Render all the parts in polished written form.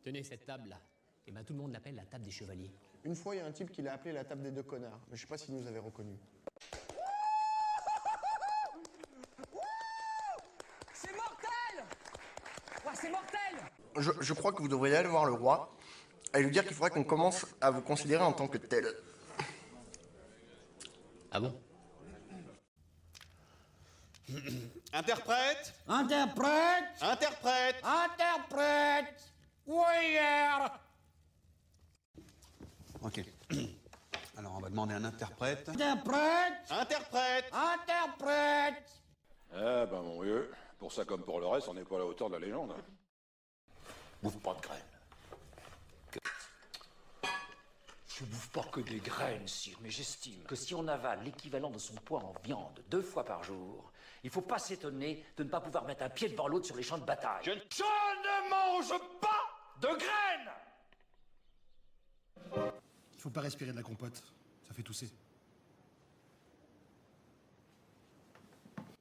Tenez cette table-là. Eh ben tout le monde l'appelle la table des chevaliers. Une fois, il y a un type qui l'a appelé la table des deux connards, mais je sais pas s'il nous avait reconnus. C'est mortel! Ouais, c'est mortel! Je crois que vous devriez aller voir le roi et lui dire qu'il faudrait qu'on commence à vous considérer en tant que tel. Ah bon? Interprète! Interprète! Interprète! Interprète! Warrior! Ok. Alors on va demander un interprète. Interprète! Interprète! Interprète! Eh ben mon vieux, pour ça comme pour le reste, on n'est pas à la hauteur de la légende. Bouffe pas de graines. Je bouffe pas que des graines, sire, mais j'estime que si on avale l'équivalent de son poids en viande 2 fois par jour, il faut pas s'étonner de ne pas pouvoir mettre un pied devant l'autre sur les champs de bataille. Je ne mange pas de graines! Il faut pas respirer de la compote, ça fait tousser.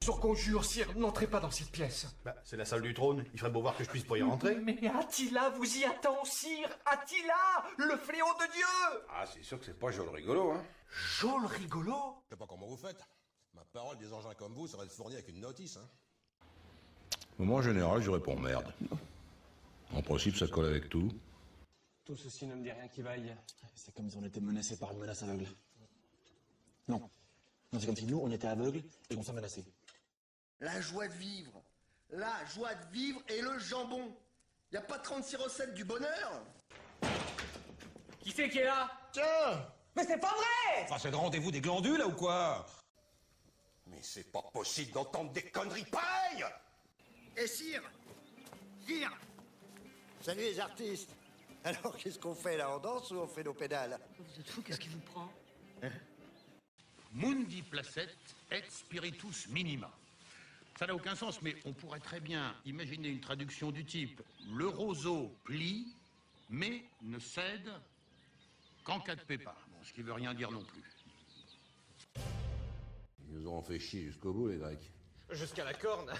Sur conjure, sire, n'entrez pas dans cette pièce. Bah, c'est la salle du trône, il ferait beau voir que je puisse pas y rentrer. Mais Attila vous y attend, sire! Attila, le fléau de Dieu! Ah, c'est sûr que c'est pas joli rigolo, hein. Jol rigolo! Je sais pas comment vous faites. Ma parole, des engins comme vous serait fournie avec une notice, hein. Moi, en général, je réponds merde. En principe, ça colle avec tout. Tout ceci ne me dit rien qui vaille. C'est comme si on était menacé par une menace aveugle. Non. Non, c'est comme si nous, on était aveugles et qu'on s'en menaçait. La joie de vivre. La joie de vivre et le jambon. Y a pas 36 recettes du bonheur? Qui c'est qui est là? Tiens! Mais c'est pas vrai! Enfin, c'est le rendez-vous des glandules, là, ou quoi? Mais c'est pas possible d'entendre des conneries pareilles! Et sire! Sire! Salut les artistes! Alors qu'est-ce qu'on fait là? On danse ou on fait nos pédales? Vous êtes fou, qu'est-ce qui vous prend? Mundi placet et spiritus minima. Ça n'a aucun sens, mais on pourrait très bien imaginer une traduction du type « Le roseau plie, mais ne cède qu'en cas de pépin ». Bon, ce qui veut rien dire non plus. Ils nous ont fait chier jusqu'au bout, les Grecs. Jusqu'à la corne.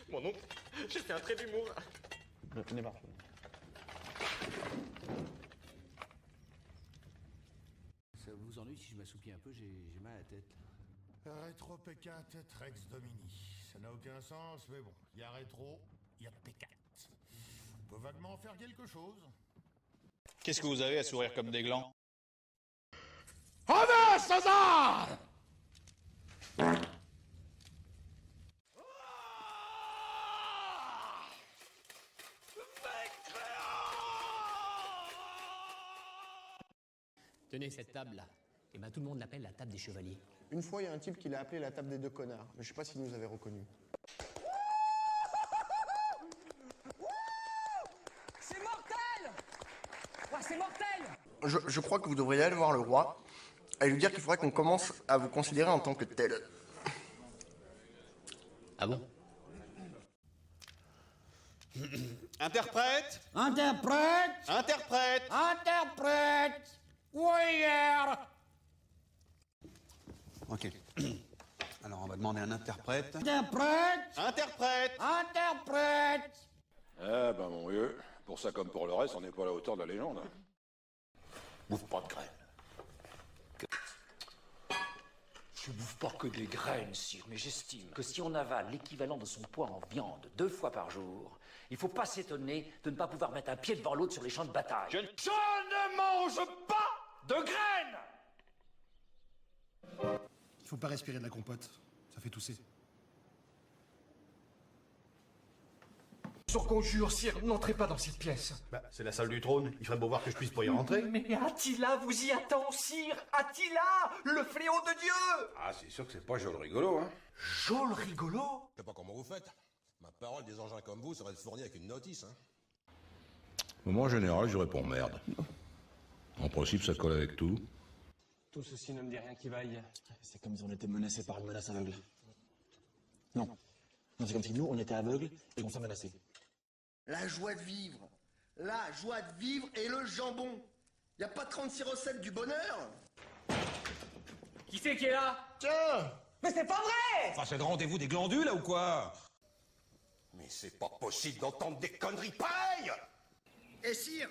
Mon oncle, j'ai fait un trait d'humour. Ça vous ennuie si je m'assoupis un peu, j'ai mal à la tête. Rétro P4, Rex Domini. Ça n'a aucun sens, mais bon, il y a rétro, il y a P4. On peut vaguement faire quelque chose. Qu'est-ce que vous avez à sourire comme des glands? Honneur, César! Tenez cette table-là. Eh ben tout le monde l'appelle la table des chevaliers. Une fois, il y a un type qui l'a appelé la table des deux connards, mais je sais pas s'il nous avait reconnus. C'est mortel! Ouais, c'est mortel! Je crois que vous devriez aller voir le roi et lui dire qu'il faudrait qu'on commence à vous considérer en tant que tel. Ah bon? Interprète! Interprète! Interprète! Interprète! Warrior! Ok. Alors on va demander un interprète. Interprète! Interprète! Interprète! Eh ben mon vieux, pour ça comme pour le reste, on n'est pas à la hauteur de la légende. Bouffe pas de graines. Je bouffe pas que des graines, sire, mais j'estime que si on avale l'équivalent de son poids en viande 2 fois par jour, il faut pas s'étonner de ne pas pouvoir mettre un pied devant l'autre sur les champs de bataille. Je ne mange pas de graines! Il faut pas respirer de la compote, ça fait tousser. Sur conjure, sire, n'entrez pas dans cette pièce. Bah, c'est la salle du trône, il ferait beau voir que je puisse pas y rentrer. Mais Attila vous y attend, sire! Attila, le fléau de Dieu! Ah, c'est sûr que c'est pas joli rigolo, hein. Jol rigolo! Je sais pas comment vous faites. Ma parole, des engins comme vous serait fournie avec une notice, hein. Moi, en général, je réponds merde. En principe, ça colle avec tout. Tout ceci ne me dit rien qui vaille. C'est comme si on était menacé par une menace aveugle. Non. Non, c'est comme si nous, on était aveugles et qu'on s'en menaçait. La joie de vivre. La joie de vivre et le jambon. Y a pas 36 recettes du bonheur? Qui c'est qui est là? Tiens! Mais c'est pas vrai! Enfin, c'est le rendez-vous des glandules, là, ou quoi? Mais c'est pas possible d'entendre des conneries pareilles! Et sire!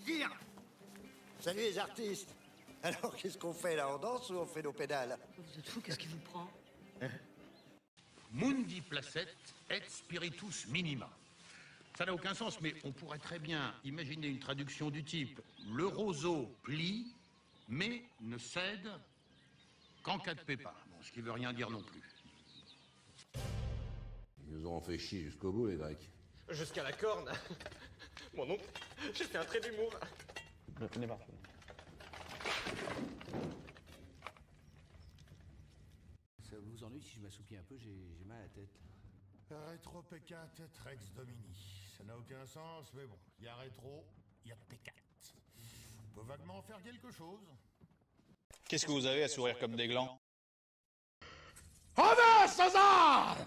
Sire! Salut les artistes! Alors qu'est-ce qu'on fait là? On danse ou on fait nos pédales? Vous êtes fou, qu'est-ce qui vous prend? Mundi placet et spiritus minima. Ça n'a aucun sens, mais on pourrait très bien imaginer une traduction du type « Le roseau plie, mais ne cède qu'en cas de pépin ». Bon, ce qui veut rien dire non plus. Ils nous ont fait chier jusqu'au bout, les Grecs. Jusqu'à la corne. Mon oncle, j'ai fait un trait d'humour. On est parti. Ça vous ennuie si je m'assoupis un peu, j'ai mal à la tête. Rétro P4 Rex Domini. Ça n'a aucun sens, mais bon, il y a rétro, il y a P4. On peut vaguement faire quelque chose. Qu'est-ce que vous avez à sourire comme des glands? Homer César!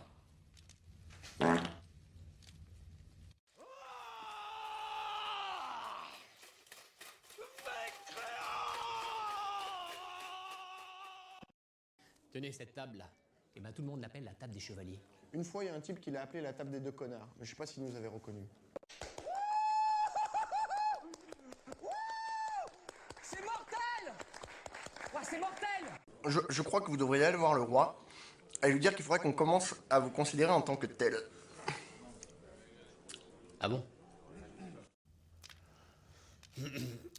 Tenez cette table-là. Et ben tout le monde l'appelle la table des chevaliers. Une fois, il y a un type qui l'a appelé la table des deux connards, mais je sais pas s'il nous avait reconnus. C'est mortel! Ouais, c'est mortel! Je crois que vous devriez aller voir le roi et lui dire qu'il faudrait qu'on commence à vous considérer en tant que tel. Ah bon?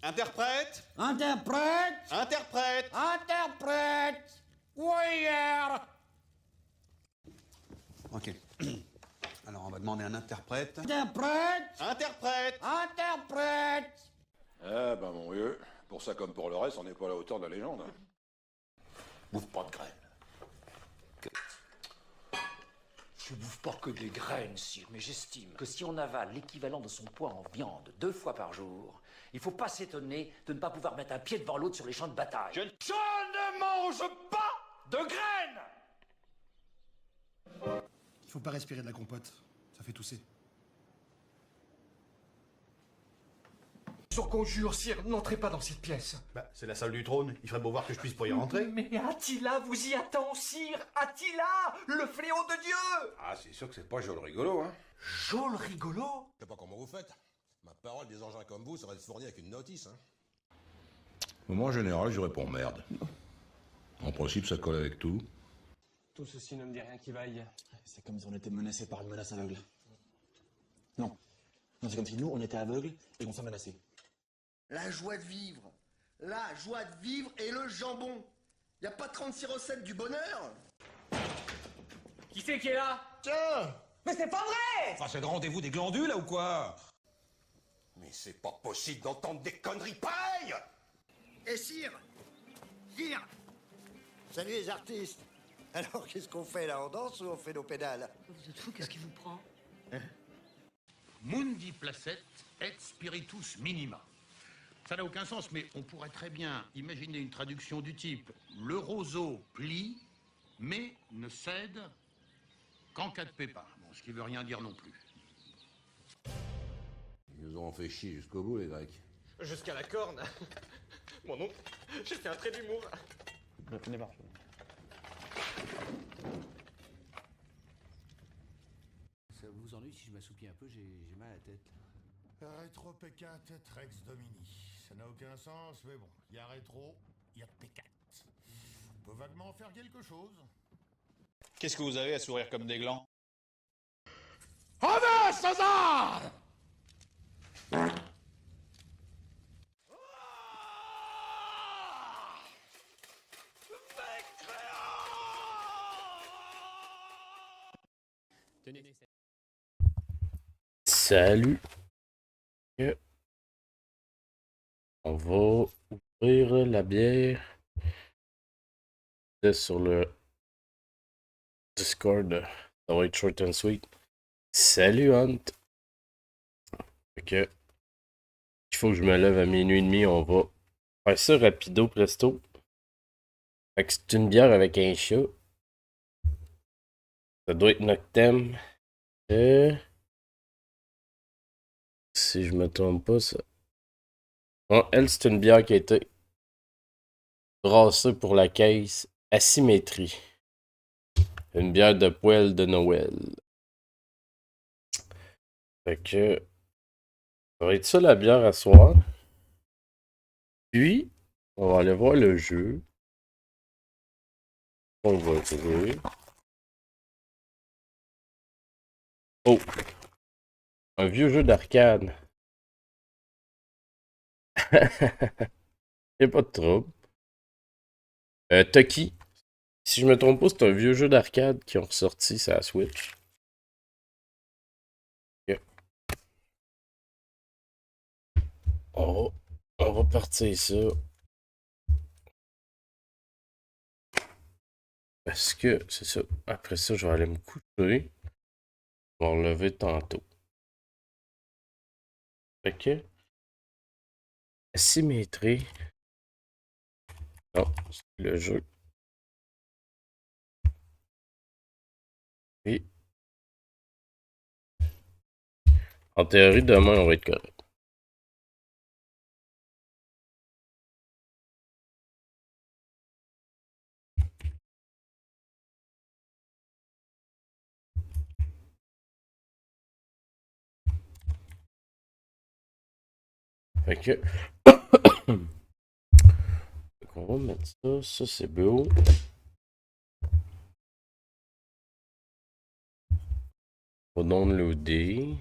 Interprète! Interprète! Interprète! Interprète! Warrior! Ok. Alors, on va demander un interprète. Interprète! Interprète! Interprète! Eh ben mon vieux, pour ça comme pour le reste, on n'est pas à la hauteur de la légende. Hein. Bouffe pas de graines. Je bouffe pas que des graines, sire, mais j'estime que si on avale l'équivalent de son poids en viande 2 fois par jour, il faut pas s'étonner de ne pas pouvoir mettre un pied devant l'autre sur les champs de bataille. Je ne mange pas de graines! Il faut pas respirer de la compote, ça fait tousser. Sur conjure, sire, n'entrez pas dans cette pièce. Bah, c'est la salle du trône, il ferait beau voir que je puisse pas y rentrer. Mais Attila vous y attend, sire! Attila, le fléau de Dieu! Ah, c'est sûr que c'est pas joli rigolo, hein. Jol rigolo? Je sais pas comment vous faites. Ma parole, des engins comme vous, ça va se fournir avec une notice, hein. Moi, en général, je réponds merde. En principe, ça colle avec tout. Tout ceci ne me dit rien qui vaille. C'est comme si on était menacé par une menace aveugle. Non. Non, c'est comme si nous, on était aveugles et qu'on s'en menaçait. La joie de vivre. La joie de vivre et le jambon. Y a pas 36 recettes du bonheur? Qui c'est qui est là? Tiens! Mais c'est pas vrai! Enfin, c'est le rendez-vous des glandules, là, ou quoi? Mais c'est pas possible d'entendre des conneries pareilles! Et sire! Sire! Salut les artistes! Alors qu'est-ce qu'on fait là? On danse ou on fait nos pédales? Vous êtes fou, qu'est-ce qui vous prend? Mundi placet et spiritus minima. Ça n'a aucun sens, mais on pourrait très bien imaginer une traduction du type « Le roseau plie, mais ne cède qu'en cas de pépin ». Bon, ce qui veut rien dire non plus. Ils nous ont fait chier jusqu'au bout, les Grecs. Jusqu'à la corne. Mon oncle, j'ai fait un trait d'humour. On est parti. Ça vous ennuie si je m'assoupis un peu, j'ai mal à la tête. Rétro P4 Rex Domini. Ça n'a aucun sens, mais bon, il y a rétro, il y a P4. On peut vaguement faire quelque chose. Qu'est-ce que vous avez à sourire comme des glands? Homer César! Tenez cette... Salut. On va ouvrir la bière. C'est sur le Discord. Ça va être short and sweet. Salut Hunt. Ok. Il faut que je me lève à minuit et demi. On va faire ça rapido presto. Fait que c'est une bière avec un chat. Ça doit être Noctem. Si je me trompe pas, ça. Bon, elle, c'est une bière qui a été brassée pour la caisse Asymétrie. Une bière de poêle de Noël. Fait que Ça va être ça la bière à soir. Puis, on va aller voir le jeu. On va jouer. Oh! Un vieux jeu d'arcade. Y'a pas de trouble. Tucky. Si je me trompe pas, c'est un vieux jeu d'arcade qui ont ressorti sa Switch. Okay. On va partir ça. Parce que, c'est ça. Après ça, je vais aller me coucher. Je vais me relever tantôt. Ok. Asymétrie. Non, c'est le jeu. Et en théorie, demain, on va être correct. Fait que... on va mettre ça. Ça, c'est beau. On va downloader.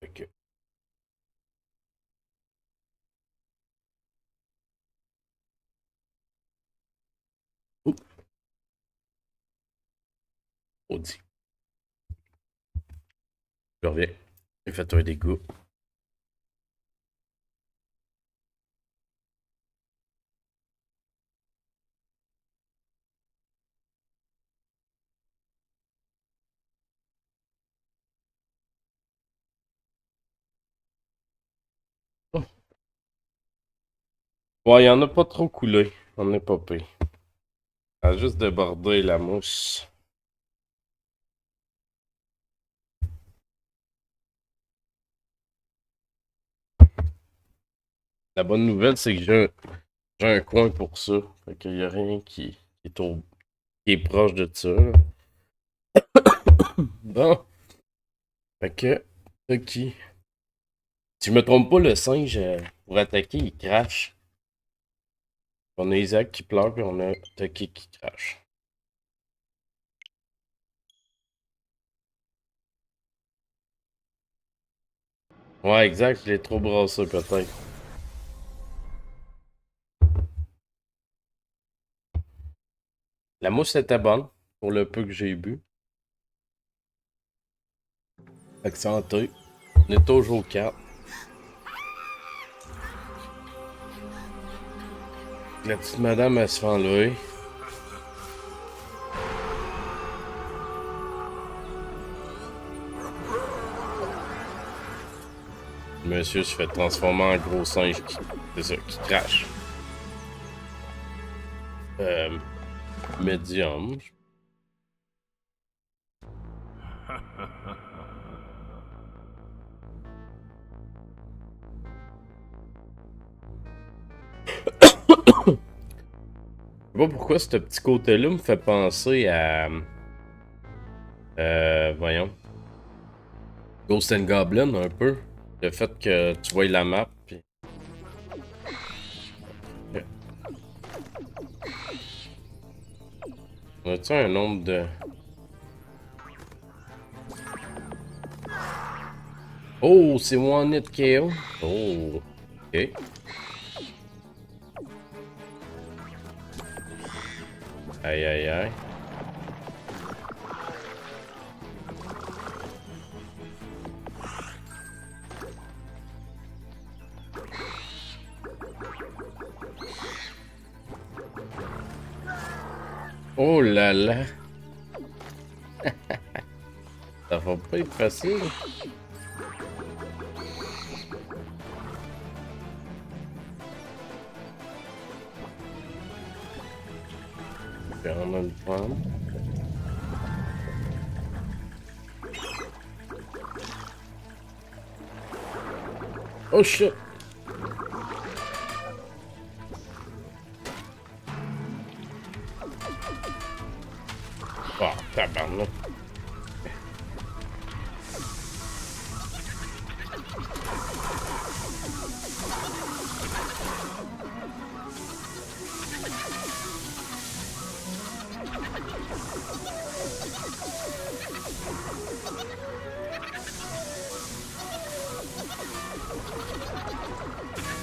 Ok. Audi. Je reviens. J'ai fait un dégât. Oh. Ouais, il y en a pas trop coulé. On est pas pire. Elle a juste débordé la mousse. La bonne nouvelle, c'est que j'ai un coin pour ça. Fait qu'il n'y a rien qui est proche de ça. Là. Bon. Fait que, ok. Si je me trompe pas, le singe, pour attaquer, il crache. On a Isaac qui pleure, puis on a Tucky qui crache. Ouais, exact, je l'ai trop brassé peut-être. La mousse était bonne, pour le peu que j'ai bu. Fait que santé. On est toujours 4. La petite madame, elle se fait enlever. Monsieur se fait transformer en gros singe qui crache. Médium. Je sais pas pourquoi ce petit côté-là me fait penser à... voyons. Ghost and Goblin, un peu. Le fait que tu vois la map, puis... On a-tu un nombre de... Oh, c'est One Hit KO. Oh, ok. Aïe, aïe, aïe. Oh là là. Ça va pas être facile. On a le prendre. Oh shit! Oh, tabarnak.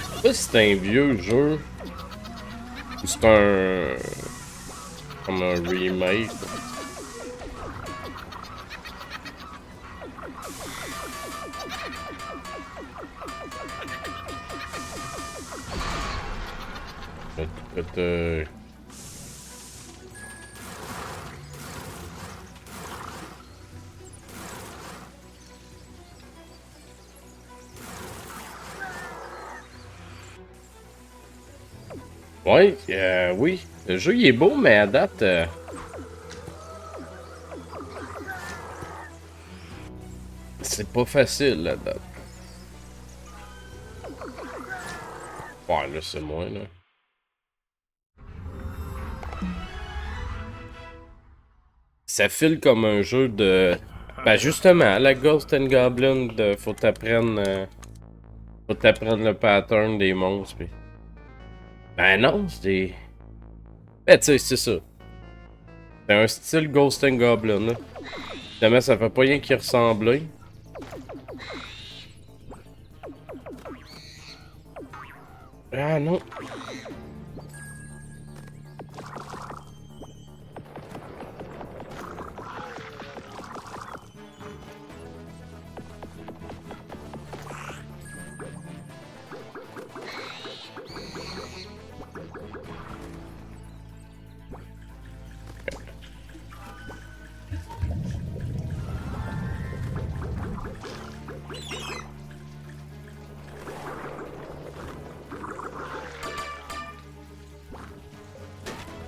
Je sais pas si c'est un vieux jeu ou c'est un... comme un remake. Peut-être... Ouais, oui. Le jeu, il est beau, mais à date... c'est pas facile, à date. Ouais, là, c'est moins, là. Ça file comme un jeu de... Ben, justement, à la Ghost and Goblin, faut t'apprendre... faut t'apprendre le pattern des monstres, pis... Ben non, c'est des... Ben, tu sais, c'est ça. C'est un style Ghost and Goblin, là. Évidemment, ça fait pas rien qui ressemblait. Ah non.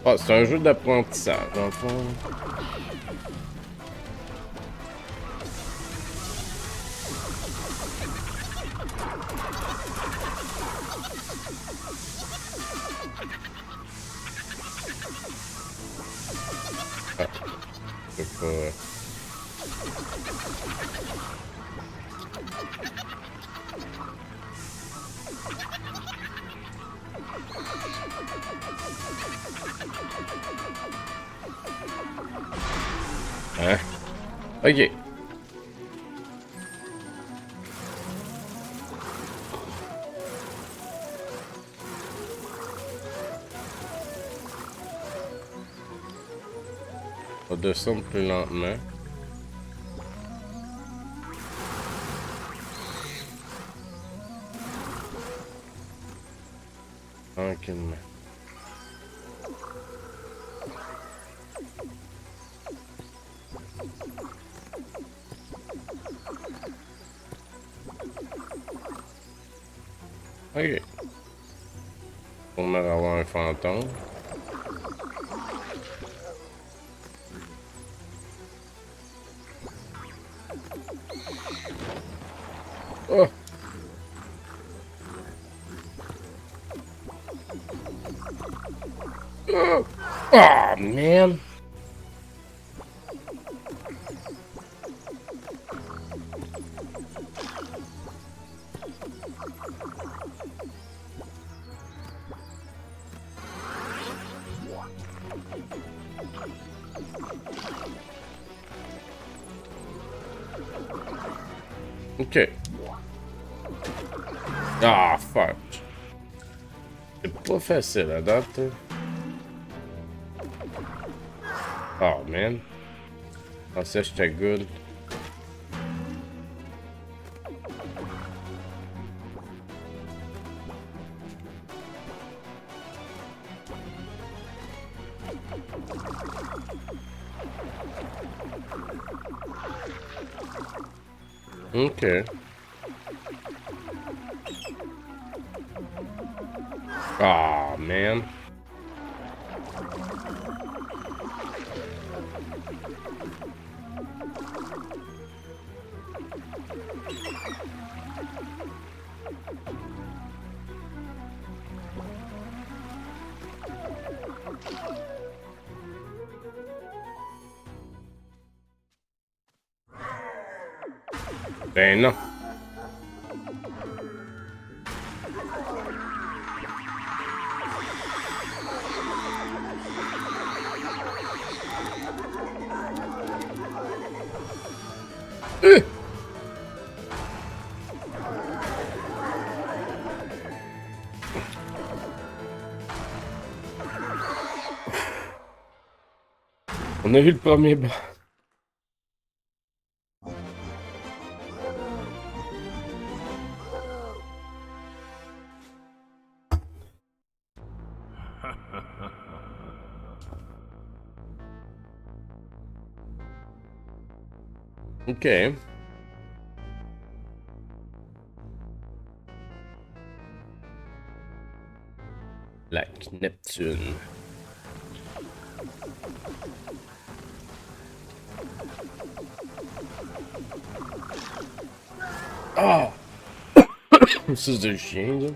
Ah, c'est un jeu d'apprentissage, en le fond. Ah, c'est pas... Hein? Ok. On va descendre plus lentement. Tranquillement. Ok. On va avoir un fantôme. Oh! Oh, oh man! Ok. Ah, fuck. C'est pas facile à date. Oh, man. Ah, ça, j'étais good. Ok. Ah, man. Ben non. On a eu le premier bas. Ok. Lac Neptune. Ah! Ça, c'est un chien, là.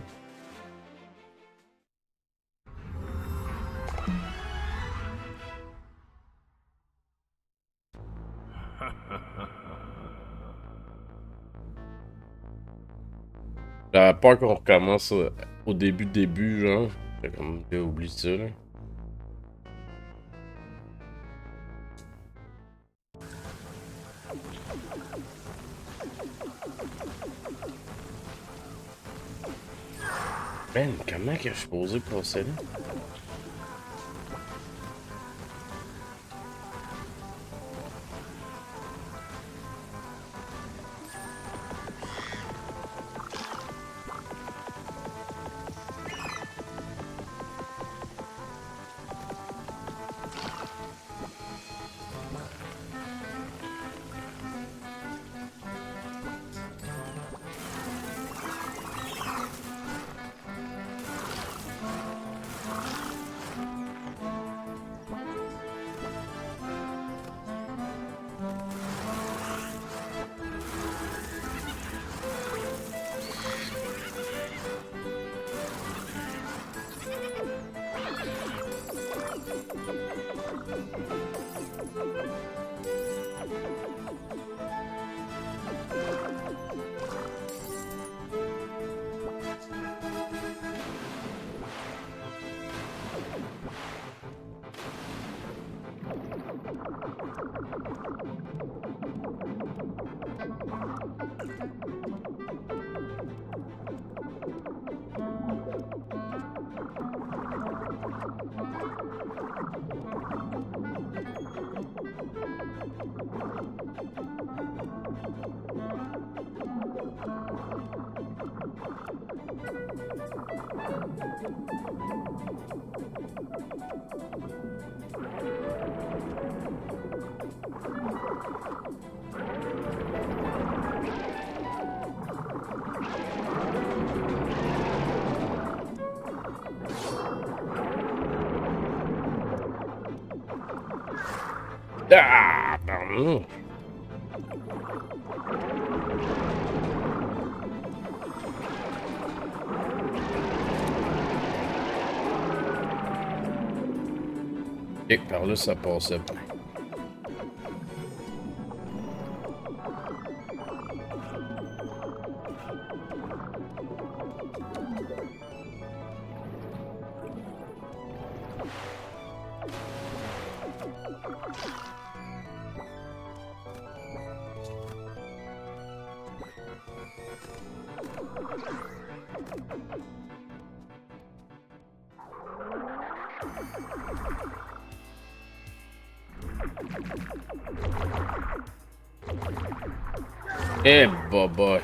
J'avais peur qu'on recommence au début, genre. J'ai comme oublié ça, là. Man, comment que je suis posé passer là? Ah, pardon. Et par là, ça passait pas. Eh, boy.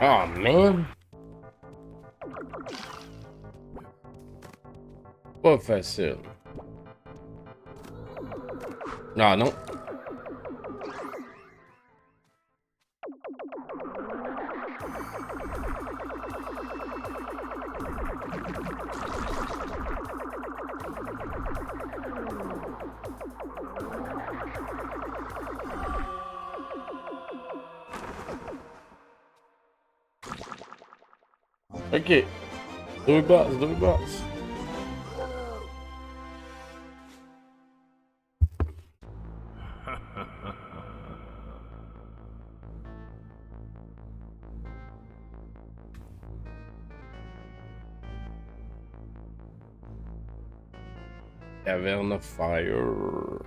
Oh, man. Pas facile. Ah non. Ok. Deux boss. Cavern of Fire.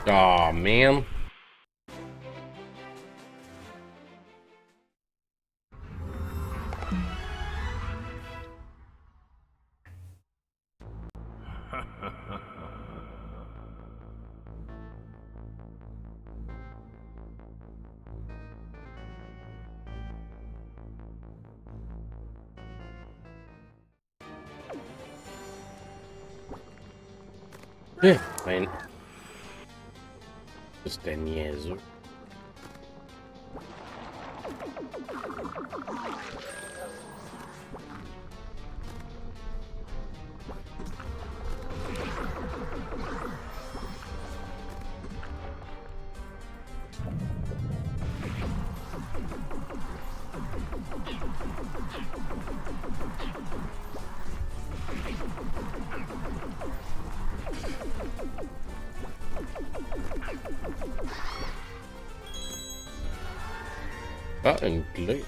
Aw, man. Ben, c'était niaiseux. Ah, une clé.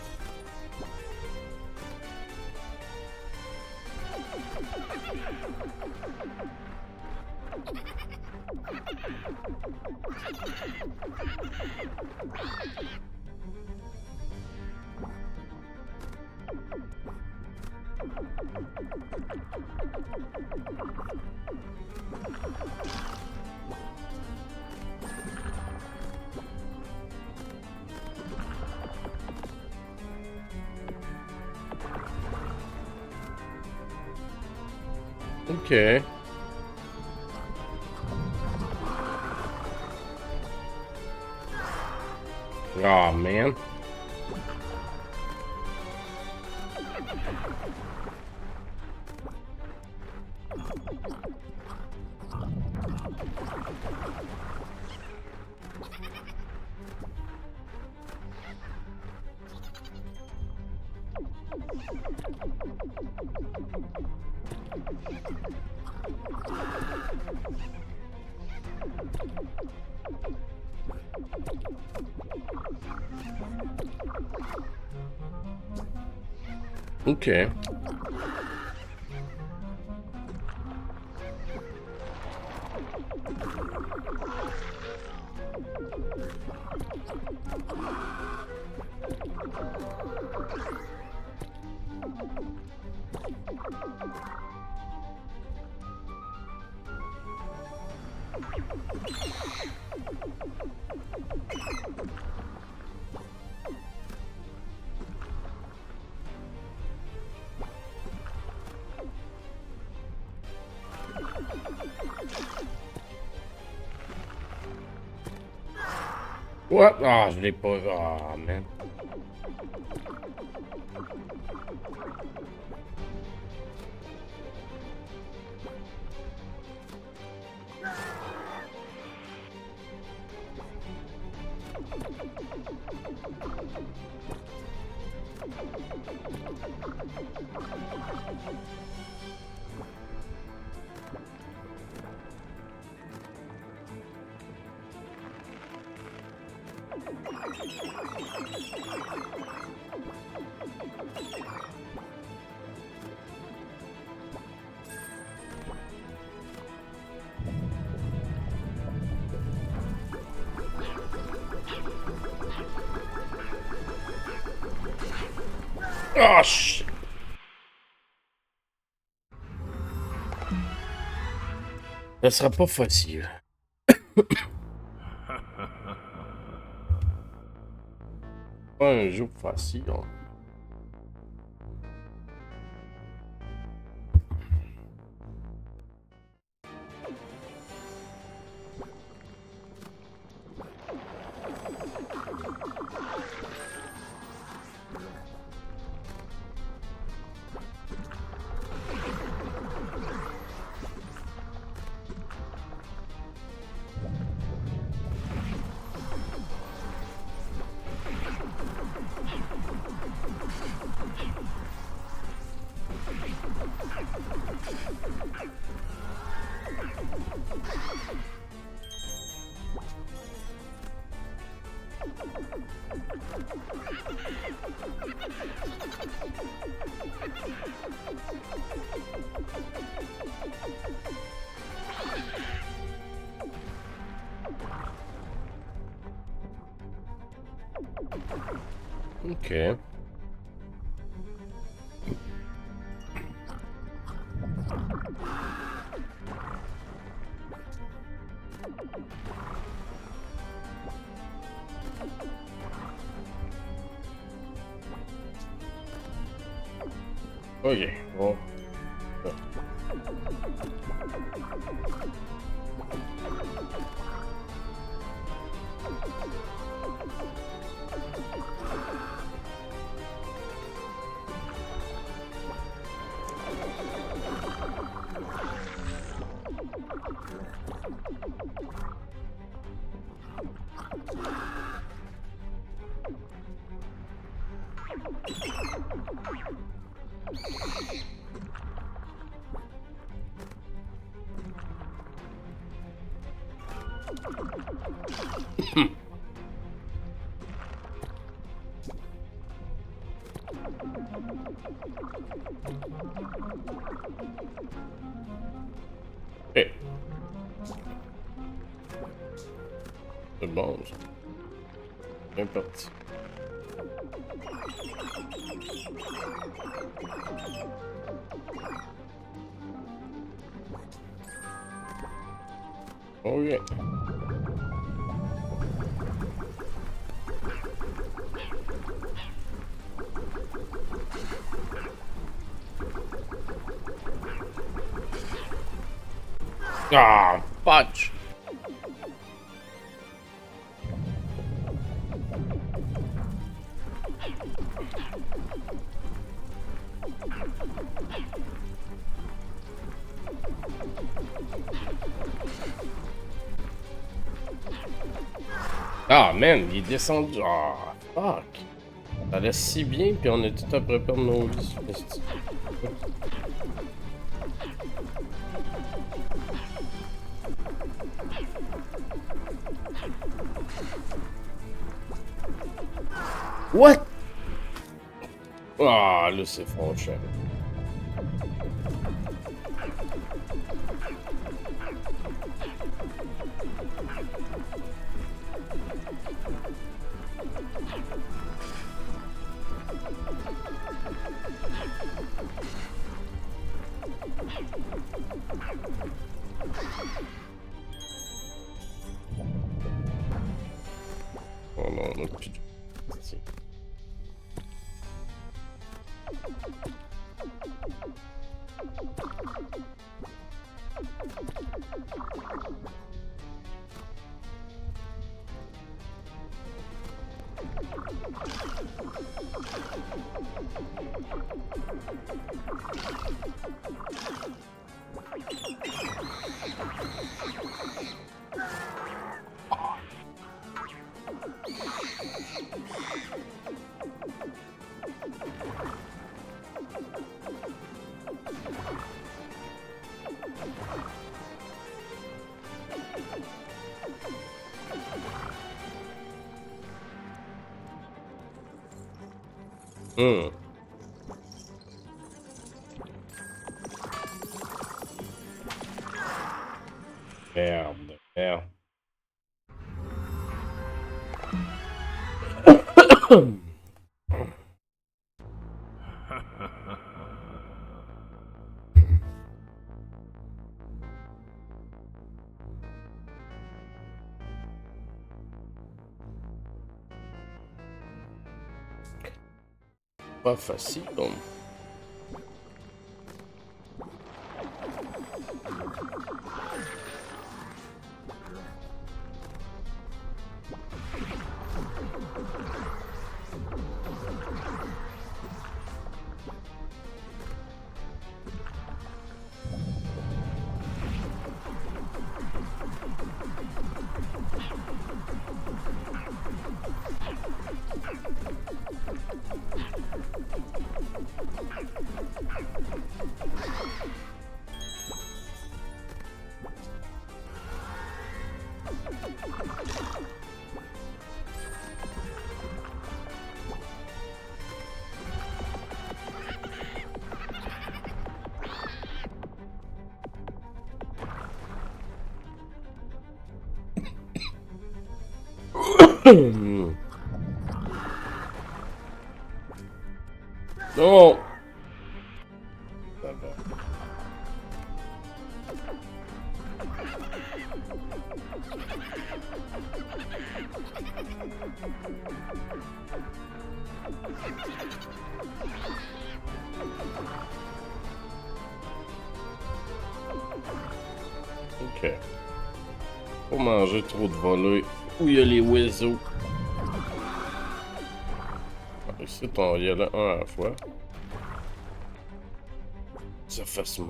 Okay. Aw, man. Okay. What? Ah, je l'ai pas. Ah, man. Oh, shit. Ça sera pas facile. Pas un jeu facile. Hein. Ok. Ok, bon. Hey. C'est bon, ça. Bien parti. Oh yeah. Ah, fudge. Ah man, il est descendu. Ah, fuck. Ça allait si bien, puis on est tout après perdre nos vies. What? Ah, là c'est franchement. Oh non, on a plus de... Ici. Merde, merde. pas facile. Donc. Non. Ça va. Ok. Faut manger trop de volets. Où il y a les oiseaux. Ici, on y allait un à la fois. Ça fasse mal.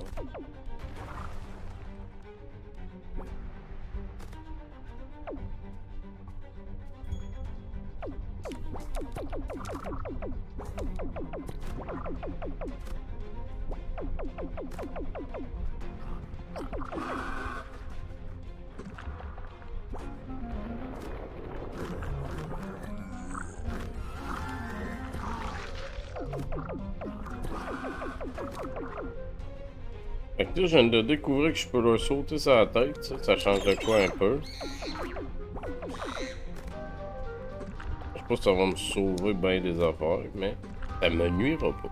Fait que là, je viens de découvrir que je peux leur sauter sur la tête, ça change de quoi un peu. Je sais pas si ça va me sauver bien des affaires, mais ça me nuira pas.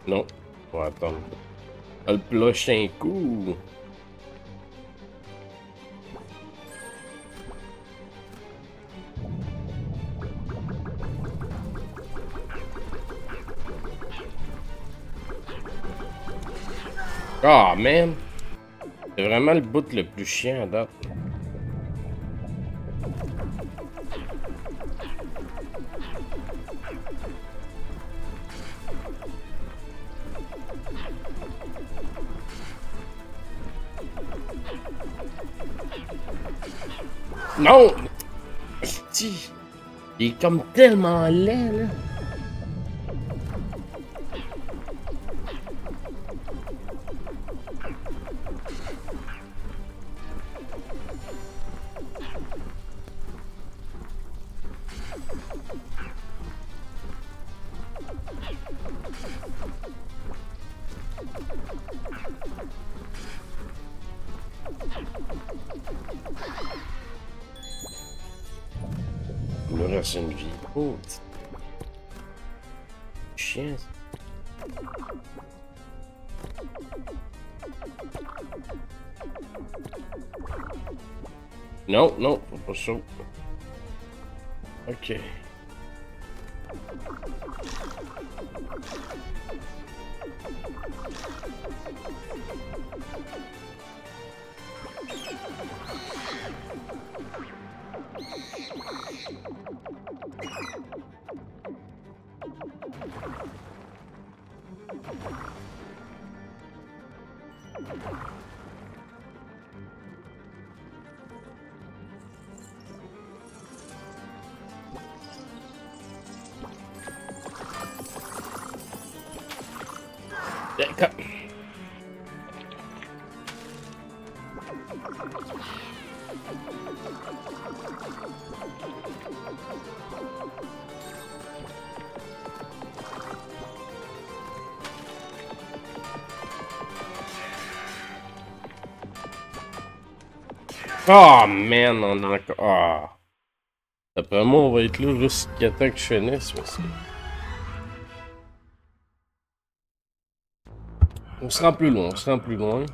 Non, on va attendre. Le prochain coup. Ah, man! C'est vraiment le bout le plus chiant à date. Non! Esti! Il est comme tellement laid, là. Il me reste une vie. Oh, chien. Non, non, faut pas ça. Ok. D'accord. Oh man, on a encore. Ah. D'après moi, on va être là jusqu'à temps que je finisse, mais c'est. On se rend plus loin, on se rend plus loin.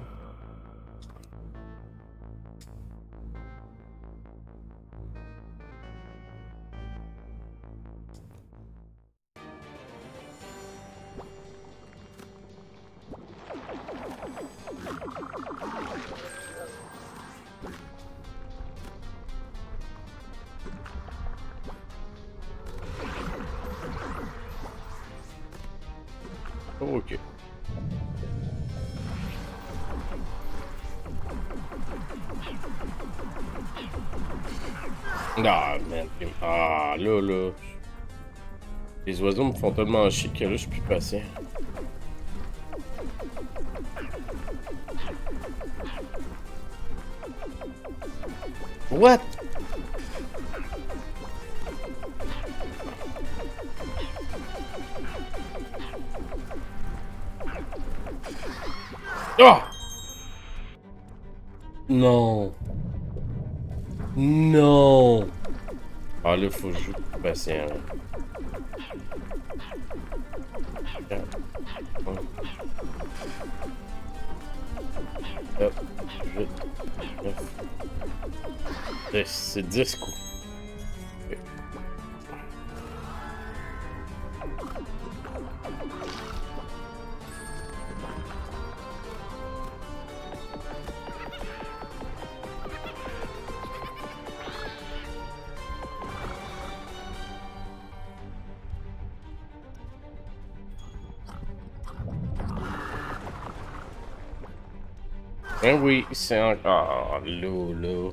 Ok. Ah, merde. Ah, là. Les oiseaux me font tellement chier que là, je suis plus patient. What? Oh! Non. Non. Ah là, faut que je joue plus patient. Hop, 8, 9, 10. C'est 10 coups. Okay. Ben oui, c'est encore là.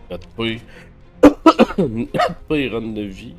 Notre pire run de vie.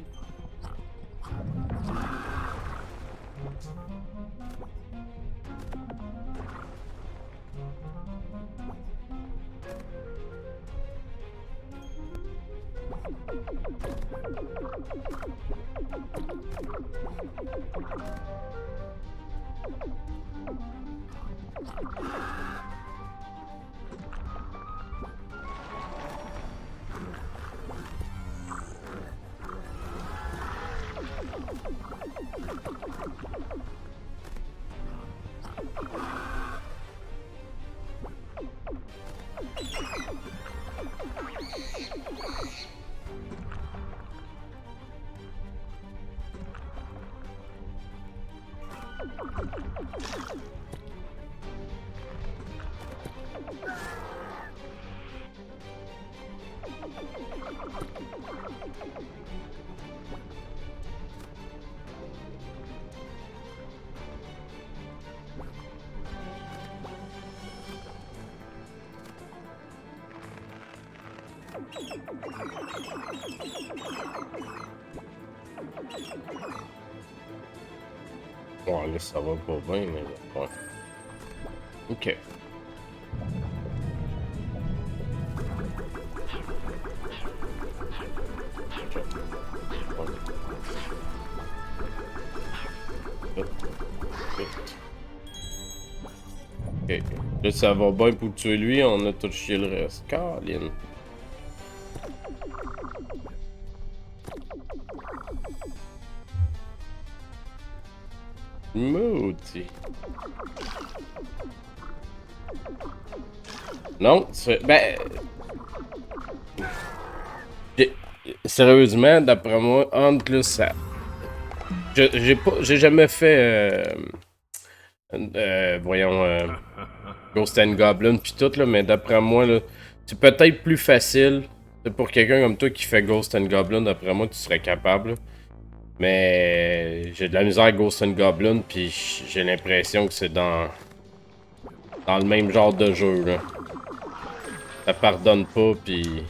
Ouais, là, ça va pas bien, mais ouais. Ok. Ok. Là, ça va bien pour tuer lui, on a tout chié le reste. Caroline. Maudit. Non, c'est... Ben... Sérieusement, d'après moi, entre là, ça... J'ai jamais fait... voyons... Ghost and Goblin pis tout, là, mais d'après moi, là, c'est peut-être plus facile. Pour quelqu'un comme toi qui fait Ghost and Goblin, d'après moi, tu serais capable, là. Mais j'ai de la misère avec Ghost and Goblin, puis j'ai l'impression que c'est dans le même genre de jeu, là. Ça pardonne pas, puis...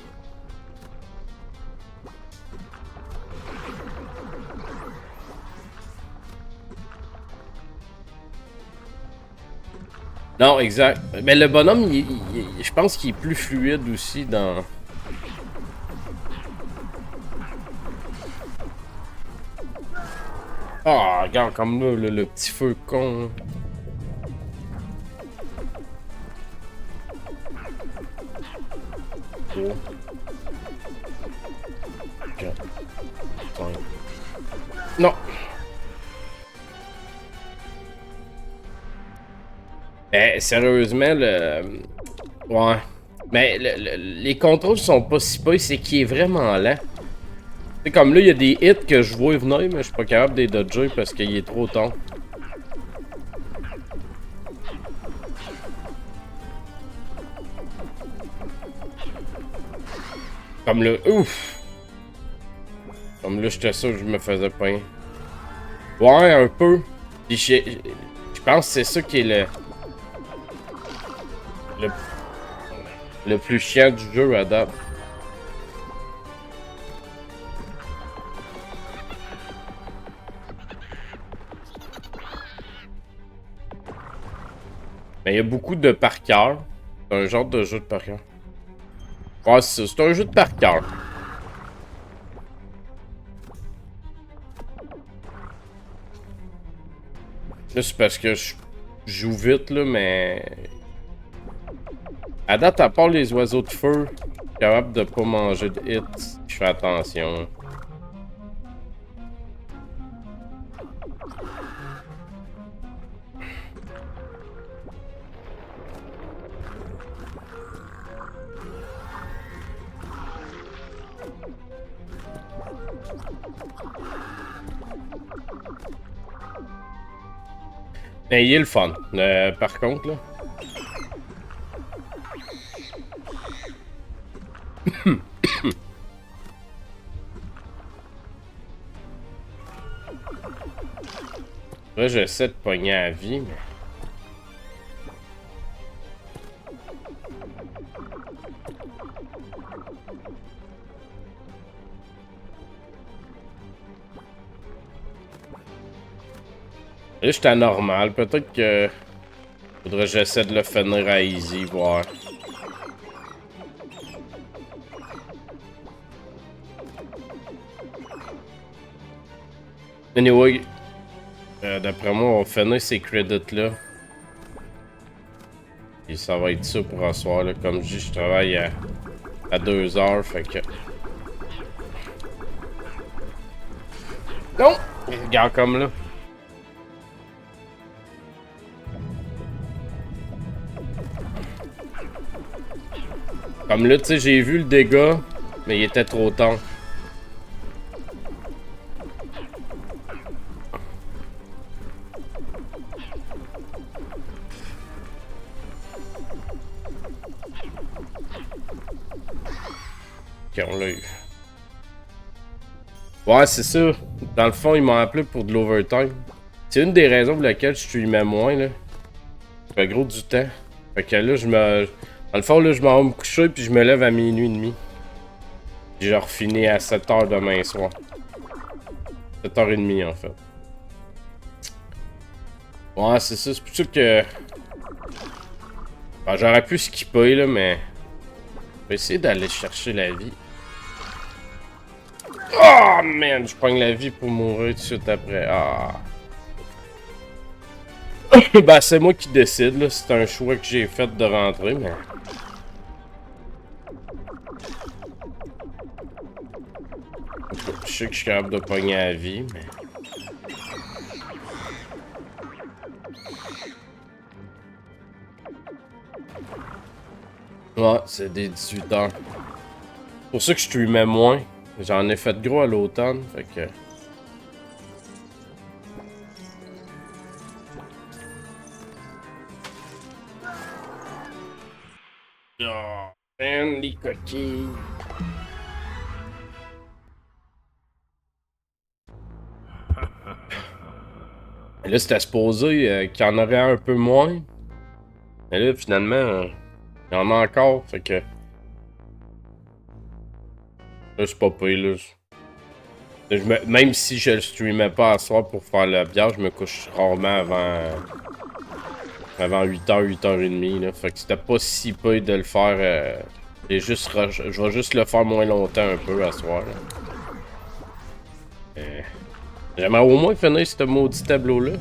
Non, exact. Mais le bonhomme, je pense qu'il est plus fluide aussi dans... Ah, regarde comme là, le petit feu con. Oh. 4, 5. Non! Sérieusement, ouais. Mais les contrôles sont pas si pires, c'est qu'il est vraiment lent. C'est comme là, il y a des hits que je vois venir, mais je suis pas capable de les dodger parce qu'il est trop tard. Comme là, ouf! Comme là, j'étais sûr que je me faisais peindre. Ouais, un peu. Puis je pense que c'est ça qui est le plus chiant du jeu à date. Mais il y a beaucoup de par cœur. C'est un genre de jeu de par cœur. Ouais, c'est un jeu de par cœur. Là, c'est parce que je joue vite, là, mais... À date, à part les oiseaux de feu, je suis capable de pas manger de hits. Je fais attention. Mais il est le fun. Par contre, là... Là, j'essaie de pogner à vie, mais... Là, j'étais anormal. Peut-être que... Faudrait que j'essaie de le finir à easy, voir. Anyway... D'après moi, on va finir ces crédits-là. Et ça va être ça pour un soir, là. Comme je dis, je travaille à 2 heures, fait que... Non! Regarde comme là. Comme là, tu sais, j'ai vu le dégât, mais il était trop tard. On l'a eu. Ouais, c'est ça. Dans le fond, ils m'ont appelé pour de l'overtime. C'est une des raisons pour lesquelles je streamais moins, là. Ça fait gros du temps. Fait que là, dans le fond, là, je m'en vais me coucher puis je me lève à minuit et demi. Puis je refinis à 7h demain soir. 7h30 en fait. Ouais, c'est ça. C'est pour ça que... Ben, j'aurais pu skipper, là, mais... Je vais essayer d'aller chercher la vie. Oh man, je prends la vie pour mourir tout de suite après. Ah. Ben c'est moi qui décide là, c'est un choix que j'ai fait de rentrer, mais... Je sais que je suis capable de pogner la vie, mais... Ouais, c'est des 18 heures. C'est pour ça que je streamais moins. J'en ai fait gros à l'automne, fait que... Oh, man, les coquilles. Et là, c'était supposé qu'il y en aurait un peu moins. Mais là, finalement, il y en a encore, fait que... Là, c'est pas pire, là. Même si je le streamais pas à soir pour faire la bière, je me couche rarement avant 8h, 8h30, là. Fait que c'était pas si pire de le faire. Je vais juste le faire moins longtemps un peu à soir, là. J'aimerais au moins finir ce maudit tableau-là.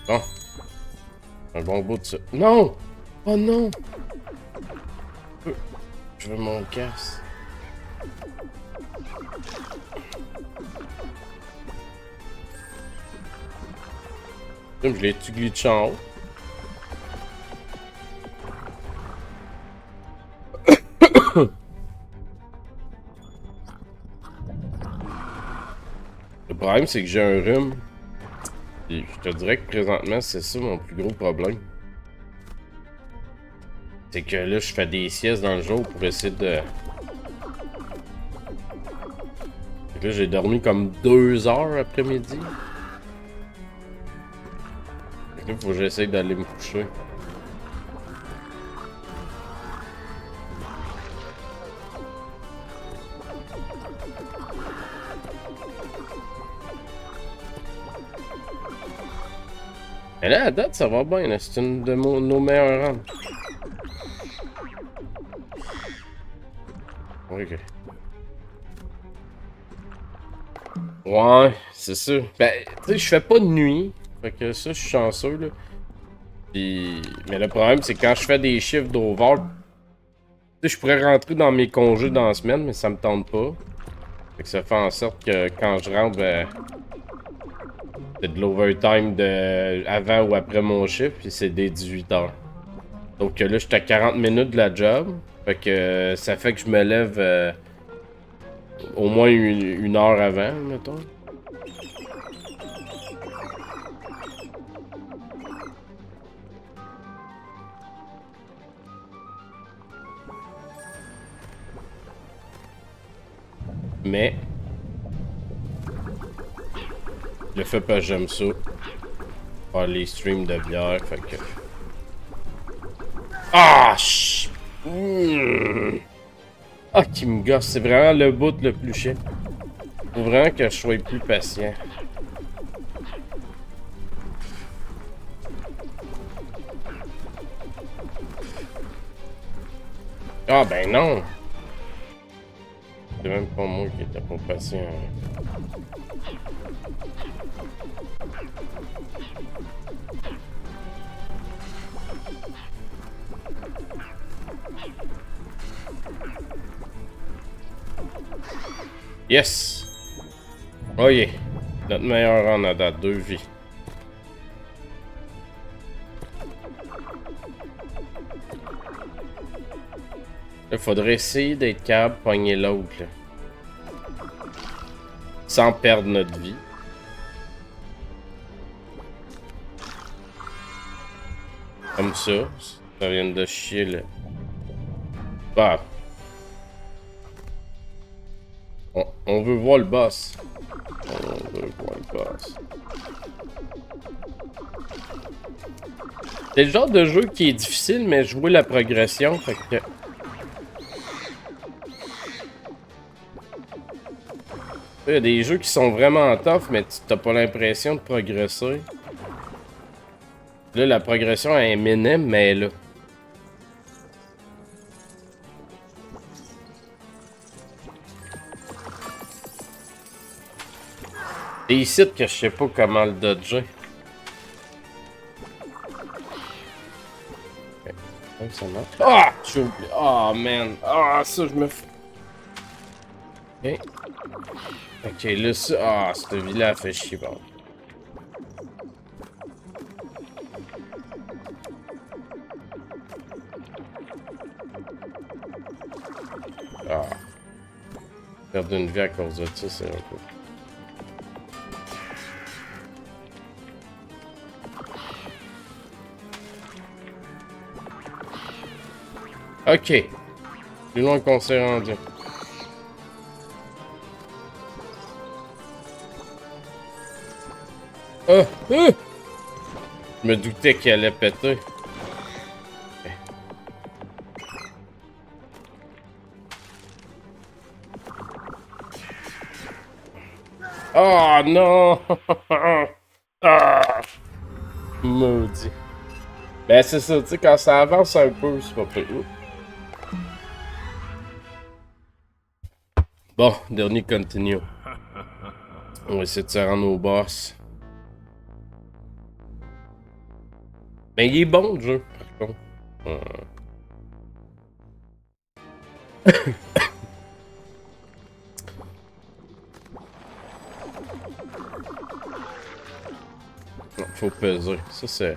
Bon. Un bon bout de ça. Non! Oh non! Je veux mon casse. Je l'ai-tu glitché en haut? Le problème, c'est que j'ai un rhume. Et je te dirais que présentement, c'est ça mon plus gros problème. C'est que là, je fais des siestes dans le jour pour essayer de... Et là, j'ai dormi comme 2 heures après-midi. Et là, faut que j'essaye d'aller me coucher. Mais là, à date, ça va bien, là. C'est une de nos meilleures rangs. Ok. Ouais, c'est ça. Ben, tu sais, je fais pas de nuit. Fait que ça, je suis chanceux, là. Puis... Mais le problème, c'est quand je fais des chiffres d'over... Tu sais, je pourrais rentrer dans mes congés dans la semaine, mais ça me tente pas. Fait que ça fait en sorte que quand je rentre, ben... c'est de l'overtime de avant ou après mon chiffre, puis c'est des 18h. Donc là, j'étais à 40 minutes de la job. Fait que ça fait que je me lève au moins une heure avant, mettons. Mais... le fait pas, j'aime ça. Faire les streams de bière, fait que... Ah! Ah, qui me gosse. C'est vraiment le bout le plus chiant. Faut vraiment que je sois plus patient. Ah, ben non! C'est même pas moi qui étais pas patient. Yes! Oh yeah! Notre meilleur rang à date, 2 vies. Il faudrait essayer d'être capable de pogner l'autre, là. Sans perdre notre vie. Comme ça. Ça vient de chier, là. Bah. On veut voir le boss. On veut voir le boss. C'est le genre de jeu qui est difficile, mais je vois la progression, fait que... Il y a des jeux qui sont vraiment tough, mais tu t'as pas l'impression de progresser. Là, la progression est minime, mais là. Des sites que je sais pas comment le dodger. Okay. Ça marche. Ah! J'ai oublié. Oh man. Ah, ça, je me fous. Ok. Ok, là, ça. Ah, cette vie-là fait chier, bon. Ah. Perdre une vie à cause de ça, c'est un peu. Ok. Plus loin qu'on s'est rendu. Je me doutais qu'il allait péter. Okay. Oh non! Ah! Maudit. Ben c'est ça, tu sais, quand ça avance un peu, c'est pas pire. Bon, dernier continue. On va essayer de se rendre au boss. Mais il est bon le jeu, par contre. Faut peser, ça c'est...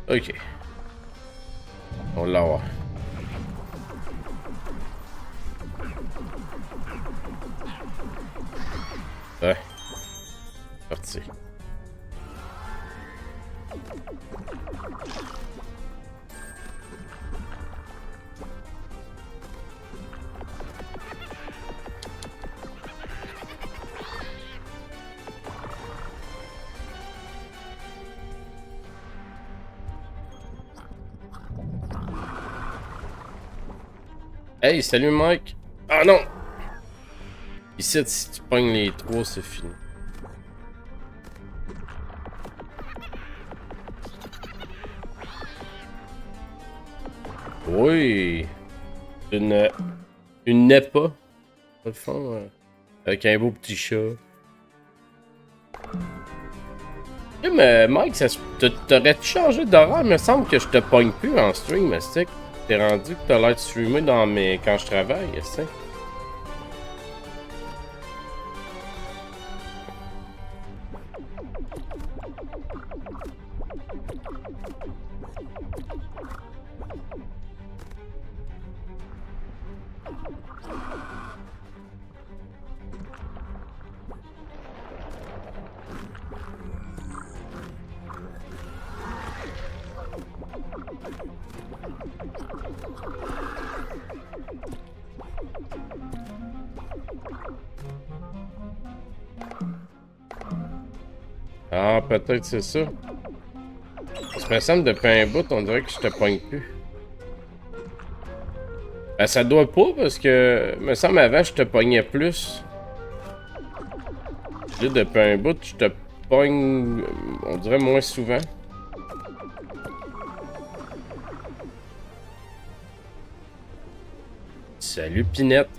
Ok. On l'a voir. Ouais. Parti. Hey, salut Mike! Ah non! Ici, si tu pognes les trois, c'est fini. Oui! Une NEPA, dans le fond, avec un beau petit chat. Eh, mais Mike, t'aurais-tu changé d'horaire? Il me semble que je te pogne plus en stream, mais c'est que t'es rendu que t'as l'air de streamer dans mes... quand je travaille, c'est. Ah, peut-être c'est ça. Ça me semble depuis un bout, on dirait que je te pogne plus. Ben, ça doit pas, parce que... me semble avant, je te pognais plus. Là, depuis un bout, je te pogne... on dirait moins souvent. Salut, Pinette.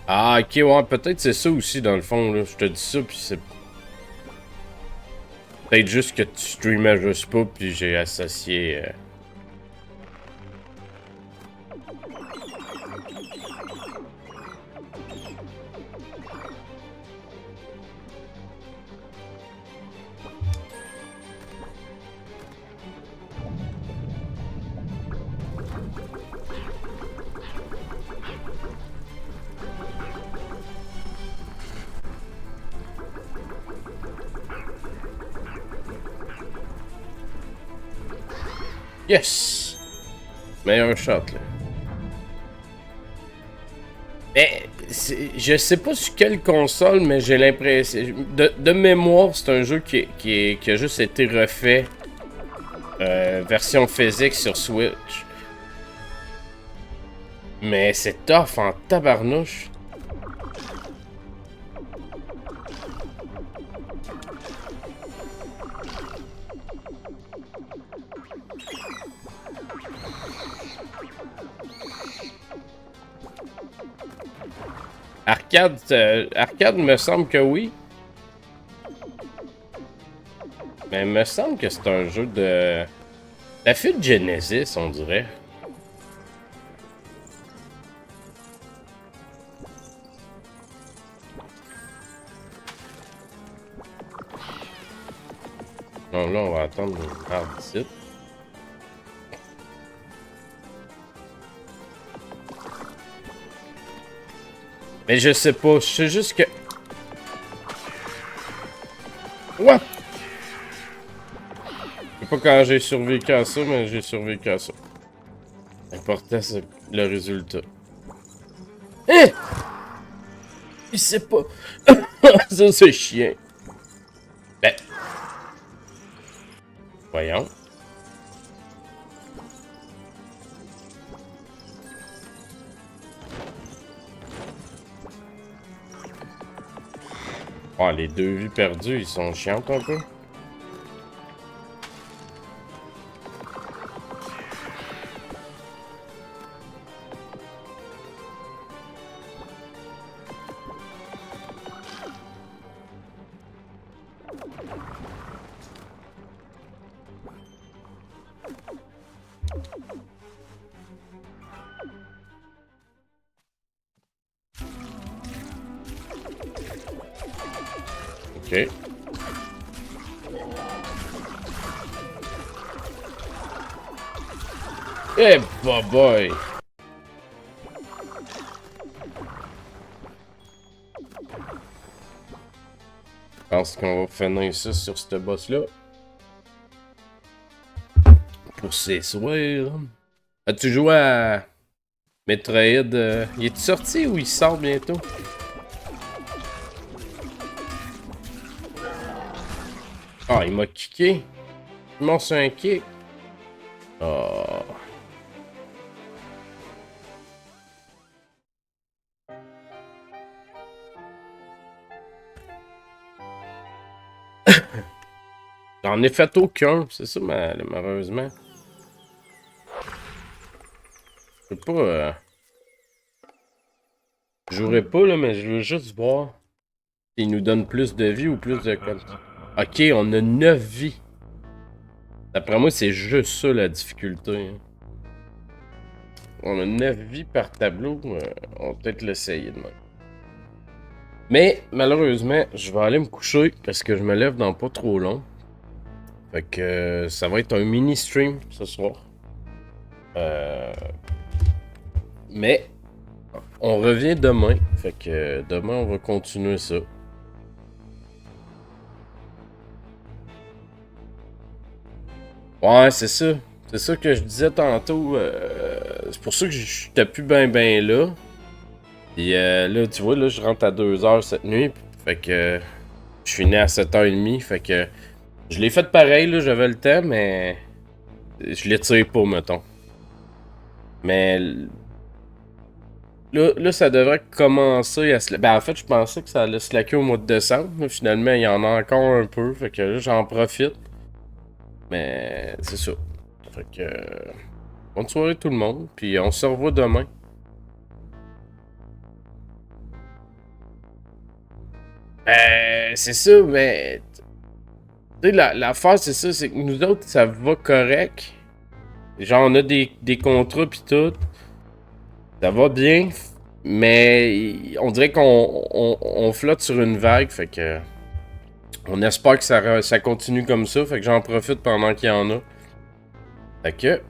Ah, ok, ouais, peut-être c'est ça aussi, dans le fond, là. Je te dis ça, puis c'est... peut-être juste que tu streamais juste pas, puis j'ai associé... Yes! Meilleur shot, là. Mais, je sais pas sur quelle console, mais j'ai l'impression... De mémoire, c'est un jeu qui a juste été refait. Version physique sur Switch. Mais c'est tough en tabarnouche. Arcade, me semble que oui. Mais il me semble que c'est un jeu de... la fille de Genesis, on dirait. Donc là, on va attendre le hard site. Mais je sais pas, je sais juste que... What? Je sais pas quand j'ai survécu à ça, mais j'ai survécu à ça. L'important, c'est le résultat. Hein? Il sait pas. Ça, c'est chiant. Ben. Voyons. Ah, les 2 vies perdues, ils sont chiantes un peu. Ok. Eh, boy! Je pense qu'on va finir ça sur ce boss-là. Pour ces soirs. As-tu joué à Metroid? Il est sorti ou il sort bientôt? Ah, il m'a kické. Il m'a reçu un kick. Oh. J'en ai fait aucun, c'est ça malheureusement. Je sais pas. Je jouerai pas là, mais je veux juste voir s'il nous donne plus de vie ou plus de compte. Ok, on a 9 vies. D'après moi, c'est juste ça la difficulté. Hein. On a 9 vies par tableau. On va peut-être l'essayer de même. Mais malheureusement, je vais aller me coucher parce que je me lève dans pas trop long. Fait que ça va être un mini stream ce soir. Mais on revient demain. Fait que demain, on va continuer ça. Ouais, c'est ça. C'est ça que je disais tantôt. C'est pour ça que j'étais plus ben là. Et là, tu vois, là, je rentre à 2h cette nuit. Fait que je finis à 7h30. Fait que je l'ai fait pareil, là, j'avais le temps, mais je l'étire pas, mettons. Mais là, ça devrait commencer à se... Ben, en fait, je pensais que ça allait se laquer au mois de décembre. Mais finalement, il y en a encore un peu. Fait que là, j'en profite. Mais c'est ça. Fait que... bonne soirée tout le monde. Puis on se revoit demain. C'est ça, mais... Tu sais, l'affaire, c'est ça, c'est que nous autres, ça va correct. Genre, on a des contrats pis tout. Ça va bien. Mais on dirait qu'on flotte sur une vague, fait que... On espère que ça continue comme ça, fait que j'en profite pendant qu'il y en a. Fait que...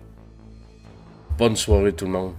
bonne soirée tout le monde.